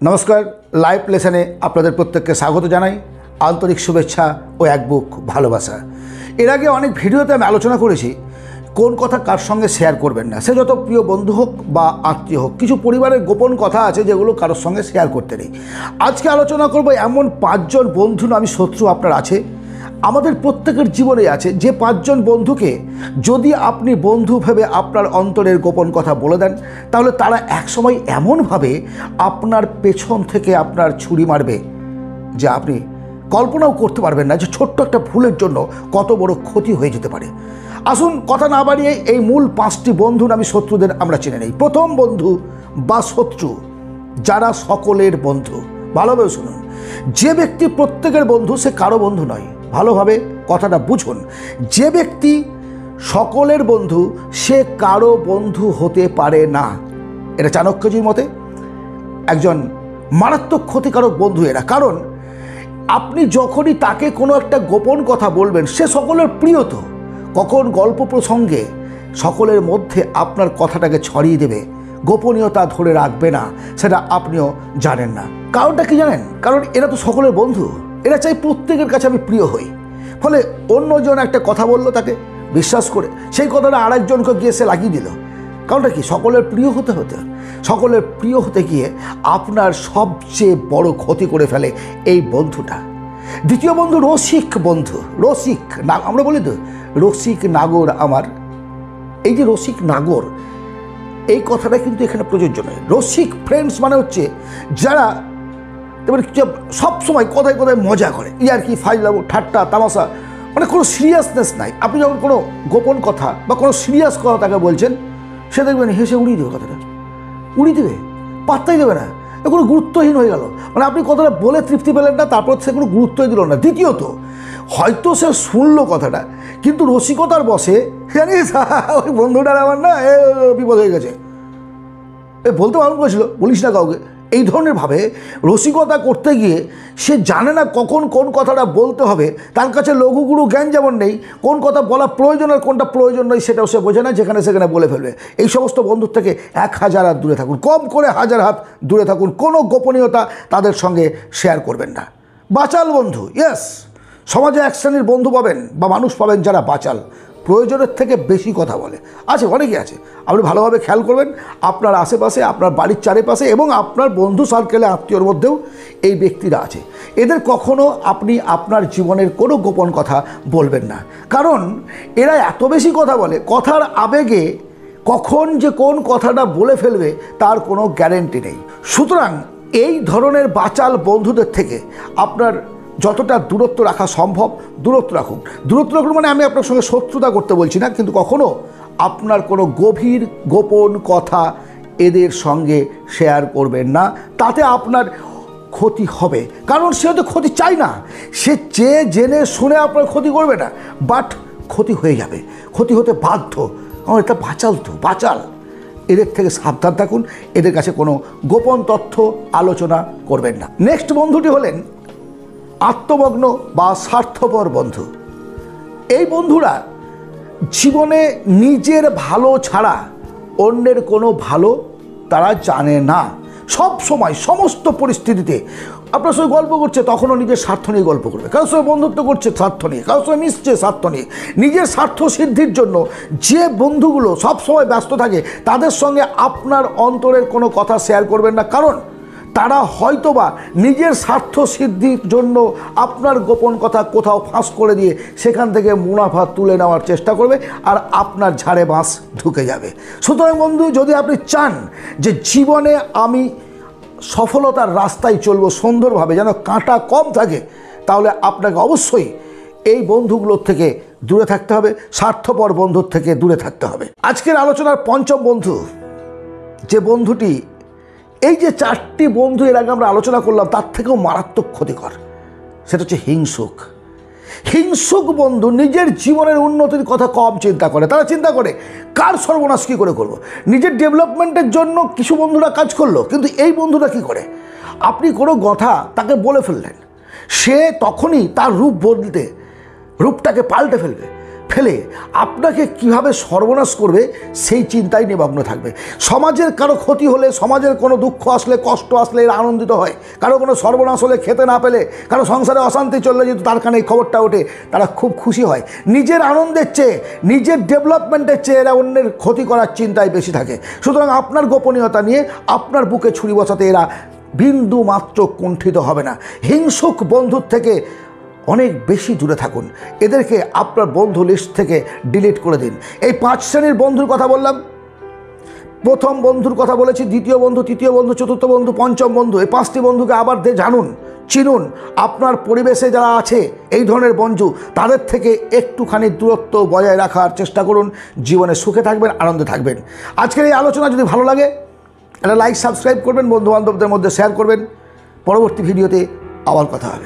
নমস্কার, লাইভ লেসনে আপনাদের প্রত্যেককে স্বাগত জানাই। আন্তরিক শুভেচ্ছা ও এক বুক ভালোবাসা। এর আগে অনেক ভিডিওতে আমি আলোচনা করেছি কোন কথা কার সঙ্গে শেয়ার করবেন না, সে যত প্রিয় বন্ধু হোক বা আত্মীয় হোক। কিছু পরিবারের গোপন কথা আছে যেগুলো কারোর সঙ্গে শেয়ার করতে নেই। আজকে আলোচনা করব এমন 5 জন বন্ধু নামী শত্রু আপনার আছে, আমাদের প্রত্যেকের জীবনে আছে, যে 5 জন বন্ধুকে যদি আপনি বন্ধু ভেবে আপনার অন্তরের গোপন কথা বলে দেন, তাহলে তারা একসময় এমনভাবে আপনার পেছন থেকে আপনার ছুরি মারবে যে আপনি কল্পনাও করতে পারবেন না যে ছোট্ট একটা ভুলের জন্য কত বড় ক্ষতি হয়ে যেতে পারে। আসুন কথা না বাড়িয়ে এই মূল 5টি বন্ধু নামী শত্রুদের আমরা চিনে নেই। প্রথম বন্ধু বা শত্রু, যারা সকলের বন্ধু। ভালোভাবে শুনুন, যে ব্যক্তি প্রত্যেকের বন্ধু সে কারো বন্ধু নয়। ভালোভাবে কথাটা বুঝুন, যে ব্যক্তি সকলের বন্ধু সে কারো বন্ধু হতে পারে না। এটা চাণক্যজির মতে একজন মারাত্মক ক্ষতিকারক বন্ধু এরা। কারণ আপনি যখনই তাকে কোনো একটা গোপন কথা বলবেন, সে সকলের প্রিয়, তো কখন গল্প প্রসঙ্গে সকলের মধ্যে আপনার কথাটাকে ছড়িয়ে দেবে, গোপনীয়তা ধরে রাখবে না, সেটা আপনিও জানেন না। কারণটা কি জানেন? কারণ এরা তো সকলের বন্ধু, এরা চাই প্রত্যেকের কাছে আমি প্রিয় হই। ফলে অন্যজন একটা কথা বললো, তাকে বিশ্বাস করে সেই কথাটা আরেকজনকে গিয়ে সে লাগিয়ে দিল। কারণটা কি? সকলের প্রিয় হতে সকলের প্রিয় হতে গিয়ে আপনার সবচেয়ে বড় ক্ষতি করে ফেলে এই বন্ধুটা। দ্বিতীয় বন্ধু রসিক বন্ধু। রসিক না, আমরা বলি তো রসিক নাগর আমার। এই যে রসিক নাগর, এই কথাটা কিন্তু এখানে প্রযোজ্য নয়। রসিক ফ্রেন্ডস মানে হচ্ছে যারা সবসময় কথায় কথায় মজা করে, ইয়ার্কি, ফাইজলামো, ঠাট্টা, তামাশা, মানে কোনো সিরিয়াসনেস নাই। আপনি যখন কোনো গোপন কথা বা কোনো সিরিয়াস কথা তাকে বলছেন, সে দেখবেন হেসে উড়িয়ে দেবে, কথাটা উড়িয়ে দেবে, পাত্তাই দেবে না, কোনো গুরুত্বহীন হয়ে গেল। মানে আপনি কথাটা বলে তৃপ্তি পেলেন না, তারপর সে কোনো গুরুত্বই দিল না। দ্বিতীয়ত, হয়তো সে শুনলো কথাটা, কিন্তু রসিকতার বসে জানিস ওই বন্ধুটার আমার না বিপদ হয়ে গেছে, বলতে বারণ করেছিল, বলিস না কাউকে, এই ধরনের ভাবে রসিকতা করতে গিয়ে সে জানে না কখন কোন কথাটা বলতে হবে। তার কাছে লঘুগুরু জ্ঞান যেমন নেই, কোন কথা বলা প্রয়োজন আর কোনটা প্রয়োজন নয় সেটাও সে বোঝে না, যেখানে সেখানে বলে ফেলবে। এই সমস্ত বন্ধুর থেকে 1000 হাত দূরে থাকুন, কম করে 1000 হাত দূরে থাকুন। কোনো গোপনীয়তা তাদের সঙ্গে শেয়ার করবেন না। বাচাল বন্ধু, ইয়েস, সমাজে এক শ্রেণীর বন্ধু পাবেন বা মানুষ পাবেন যারা বাচাল, প্রয়োজনের থেকে বেশি কথা বলে। আছে, অনেকে আছে। আপনি ভালোভাবে খেয়াল করবেন, আপনার আশেপাশে, আপনার বাড়ির চারিপাশে এবং আপনার বন্ধু সার্কেলে, আত্মীয়র মধ্যেও এই ব্যক্তিরা আছে। এদের কখনো আপনি আপনার জীবনের কোনো গোপন কথা বলবেন না, কারণ এরা এত বেশি কথা বলে, কথার আবেগে কখন যে কোন কথাটা বলে ফেলবে তার কোনো গ্যারেন্টি নেই। সুতরাং এই ধরনের বাচাল বন্ধুদের থেকে আপনার যতটা দূরত্ব রাখা সম্ভব দূরত্ব রাখুন। দূরত্ব রাখুন মানে আমি আপনার সঙ্গে শত্রুতা করতে বলছি না, কিন্তু কখনো আপনার কোনো গভীর গোপন কথা এদের সঙ্গে শেয়ার করবেন না, তাতে আপনার ক্ষতি হবে। কারণ সে হয়তো ক্ষতি চায় না, সে চেয়ে জেনে শুনে আপনার ক্ষতি করবে না, বাট ক্ষতি হয়ে যাবে, ক্ষতি হতে বাধ্য। কারণ এটা বাচাল, তো বাচাল। এদের থেকে সাবধান থাকুন, এদের কাছে কোনো গোপন তথ্য আলোচনা করবেন না। নেক্সট বন্ধুটি হলেন আত্মমগ্ন বা স্বার্থপর বন্ধু। এই বন্ধুরা জীবনে নিজের ভালো ছাড়া অন্যের কোনো ভালো তারা জানে না। সব সময় সমস্ত পরিস্থিতিতে আপনার সঙ্গে গল্প করছে, তখনও নিজের স্বার্থ নিয়ে গল্প করবে। কারোর সঙ্গে বন্ধুত্ব করছে স্বার্থ নিয়ে, কারোর সঙ্গে মিশছে স্বার্থ নিয়ে। নিজের স্বার্থ সিদ্ধির জন্য যে বন্ধুগুলো সবসময় ব্যস্ত থাকে, তাদের সঙ্গে আপনার অন্তরের কোনো কথা শেয়ার করবেন না, কারণ তারা হয়তোবা নিজের স্বার্থ সিদ্ধির জন্য আপনার গোপন কথা কোথাও ফাঁস করে দিয়ে সেখান থেকে মুনাফা তুলে নেওয়ার চেষ্টা করবে, আর আপনার ঝাড়ে বাঁশ ঢুকে যাবে। সুতরাং বন্ধু, যদি আপনি চান যে জীবনে আমি সফলতার রাস্তায় চলবো সুন্দরভাবে, যেন কাঁটা কম থাকে, তাহলে আপনাকে অবশ্যই এই বন্ধুগুলোর থেকে দূরে থাকতে হবে, স্বার্থপর বন্ধুর থেকে দূরে থাকতে হবে। আজকের আলোচনার 5ম বন্ধু, যে বন্ধুটি, এই যে 4টি বন্ধু এর আগে আমরা আলোচনা করলাম, তার থেকেও মারাত্মক ক্ষতিকর, সেটা হচ্ছে হিংসুক। হিংসুক বন্ধু নিজের জীবনের উন্নতির কথা কম চিন্তা করে। তারা চিন্তা করে কার সর্বনাশ কী করে করব। নিজের ডেভেলপমেন্টের জন্য কিছু বন্ধুরা কাজ করলো, কিন্তু এই বন্ধুরা কী করে, আপনি কোনো কথা তাকে বলে ফেললেন, সে তখনই তার রূপটাকে পাল্টে ফেলবে। ফেলে আপনাকে কিভাবে সর্বনাশ করবে সেই চিন্তায় নিমগ্ন থাকবে। সমাজের কারো ক্ষতি হলে, সমাজের কোনো দুঃখ আসলে, কষ্ট আসলে এরা আনন্দিত হয়। কারো কোনো সর্বনাশ হলে, খেতে না পেলে, কারো সংসারে অশান্তি চললে যেহেতু তার কানে এই খবরটা ওঠে, তারা খুব খুশি হয়। নিজের আনন্দের চেয়ে, নিজের ডেভেলপমেন্টের চেয়ে এরা অন্যের ক্ষতি করার চিন্তায় বেশি থাকে। সুতরাং আপনার গোপনীয়তা নিয়ে আপনার বুকে ছুরি বসাতে এরা বিন্দু মাত্র কুণ্ঠিত হবে না। হিংসুক বন্ধুর থেকে অনেক বেশি দূরে থাকুন। এদেরকে আপনার বন্ধু লিস্ট থেকে ডিলিট করে দিন। এই 5 শ্রেণীর বন্ধুর কথা বললাম। প্রথম বন্ধুর কথা বলেছি, দ্বিতীয় বন্ধু, তৃতীয় বন্ধু, চতুর্থ বন্ধু, পঞ্চম বন্ধু। এই 5টি বন্ধুকে আবার জানুন, চিনুন। আপনার পরিবেশে যারা আছে এই ধরনের বন্ধু, তাদের থেকে একটুখানি দূরত্ব বজায় রাখার চেষ্টা করুন। জীবনে সুখে থাকবেন, আনন্দে থাকবেন। আজকের এই আলোচনা যদি ভালো লাগে একটা লাইক, সাবস্ক্রাইব করবেন, বন্ধুবান্ধবদের মধ্যে শেয়ার করবেন। পরবর্তী ভিডিওতে আবার কথা হবে।